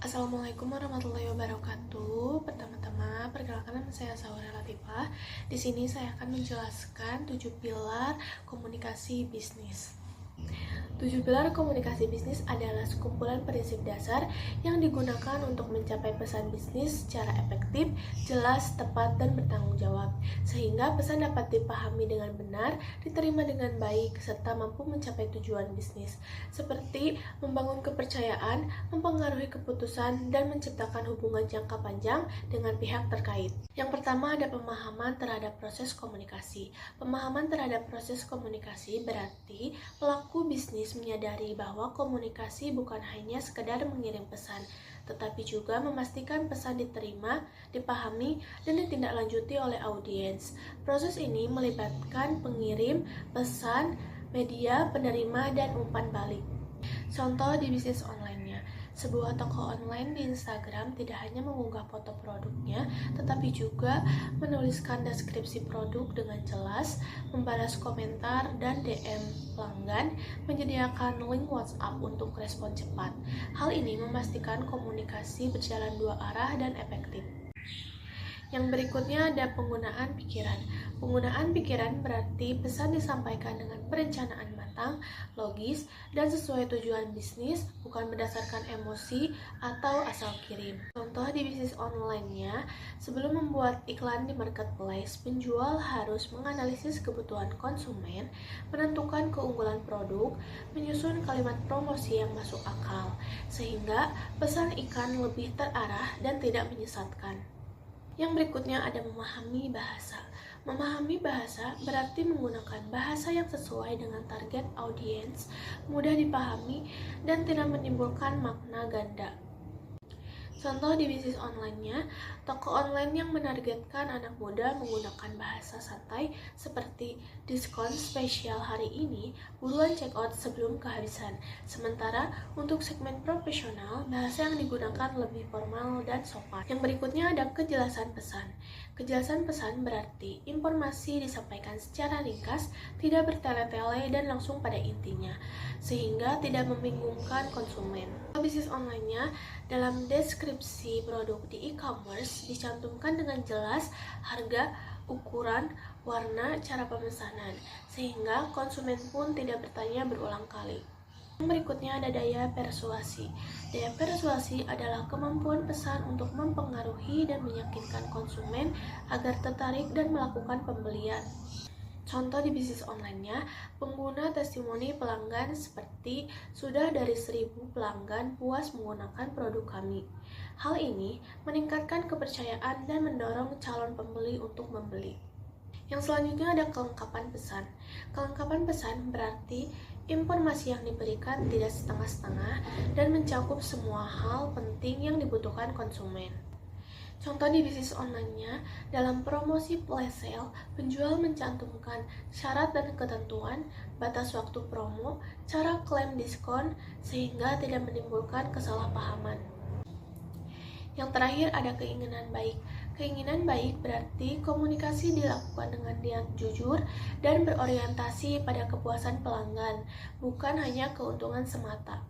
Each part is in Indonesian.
Assalamualaikum warahmatullahi wabarakatuh. Pertama-tama, perkenalkan nama saya Saura Latifah. Di sini saya akan menjelaskan 7 pilar komunikasi bisnis. 7 pilar komunikasi bisnis adalah sekumpulan prinsip dasar yang digunakan untuk mencapai pesan bisnis secara efektif, jelas, tepat, dan bertanggung jawab, sehingga pesan dapat dipahami dengan benar, diterima dengan baik, serta mampu mencapai tujuan bisnis, seperti membangun kepercayaan, mempengaruhi keputusan, dan menciptakan hubungan jangka panjang dengan pihak terkait. Yang pertama ada pemahaman terhadap proses komunikasi. Pemahaman terhadap proses komunikasi berarti pelaku bisnis menyadari bahwa komunikasi bukan hanya sekedar mengirim pesan, tetapi juga memastikan pesan diterima, dipahami, dan ditindaklanjuti oleh audiens. Proses ini melibatkan pengirim, pesan, media, penerima, dan umpan balik. Contoh di bisnis online-nya. Sebuah toko online di Instagram tidak hanya mengunggah foto produknya, tetapi juga menuliskan deskripsi produk dengan jelas, membalas komentar dan DM pelanggan, menyediakan link WhatsApp untuk respon cepat. Hal ini memastikan komunikasi berjalan dua arah dan efektif. Yang berikutnya ada penggunaan pikiran. Penggunaan pikiran berarti pesan disampaikan dengan perencanaan matang, logis, dan sesuai tujuan bisnis, bukan berdasarkan emosi atau asal kirim. Contoh di bisnis online-nya, sebelum membuat iklan di marketplace, penjual harus menganalisis kebutuhan konsumen, menentukan keunggulan produk, menyusun kalimat promosi yang masuk akal, sehingga pesan iklan lebih terarah dan tidak menyesatkan. Yang berikutnya ada memahami bahasa. Memahami bahasa berarti menggunakan bahasa yang sesuai dengan target audiens, mudah dipahami, dan tidak menimbulkan makna ganda. Contoh di bisnis online-nya, toko online yang menargetkan anak muda menggunakan bahasa santai seperti diskon spesial hari ini, buruan check out sebelum kehabisan. Sementara untuk segmen profesional, bahasa yang digunakan lebih formal dan sopan. Yang berikutnya ada kejelasan pesan. Kejelasan pesan berarti informasi disampaikan secara ringkas, tidak bertele-tele dan langsung pada intinya, sehingga tidak membingungkan konsumen. Bisnis online-nya, dalam deskripsi produk di e-commerce dicantumkan dengan jelas harga, ukuran, warna, cara pemesanan, sehingga konsumen pun tidak bertanya berulang kali. Yang berikutnya ada daya persuasi. Daya persuasi adalah kemampuan pesan untuk mempengaruhi dan meyakinkan konsumen agar tertarik dan melakukan pembelian. Contoh di bisnis online-nya, pengguna testimoni pelanggan seperti sudah dari 1.000 pelanggan puas menggunakan produk kami. Hal ini meningkatkan kepercayaan dan mendorong calon pembeli untuk membeli. Yang selanjutnya ada kelengkapan pesan. Kelengkapan pesan berarti informasi yang diberikan tidak setengah-setengah dan mencakup semua hal penting yang dibutuhkan konsumen. Contoh di bisnis online-nya, dalam promosi flash sale, penjual mencantumkan syarat dan ketentuan, batas waktu promo, cara klaim diskon, sehingga tidak menimbulkan kesalahpahaman. Yang terakhir ada keinginan baik. Keinginan baik berarti komunikasi dilakukan dengan niat jujur dan berorientasi pada kepuasan pelanggan, bukan hanya keuntungan semata.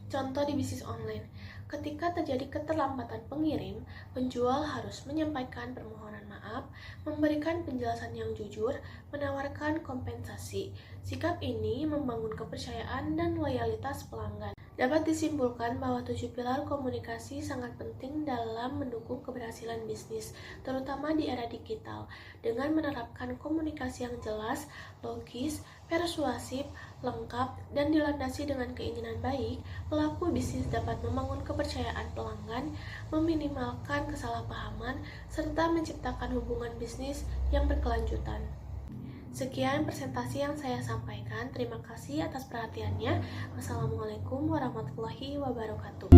Contoh di bisnis online, ketika terjadi keterlambatan pengirim, penjual harus menyampaikan permohonan maaf, memberikan penjelasan yang jujur, menawarkan kompensasi. Sikap ini membangun kepercayaan dan loyalitas pelanggan. Dapat disimpulkan bahwa 7 pilar komunikasi sangat penting dalam mendukung keberhasilan bisnis, terutama di era digital. Dengan menerapkan komunikasi yang jelas, logis, persuasif, lengkap, dan dilandasi dengan keinginan baik, pelaku bisnis dapat membangun kepercayaan pelanggan, meminimalkan kesalahpahaman, serta menciptakan hubungan bisnis yang berkelanjutan. Sekian presentasi yang saya sampaikan. Terima kasih atas perhatiannya. Wassalamualaikum warahmatullahi wabarakatuh.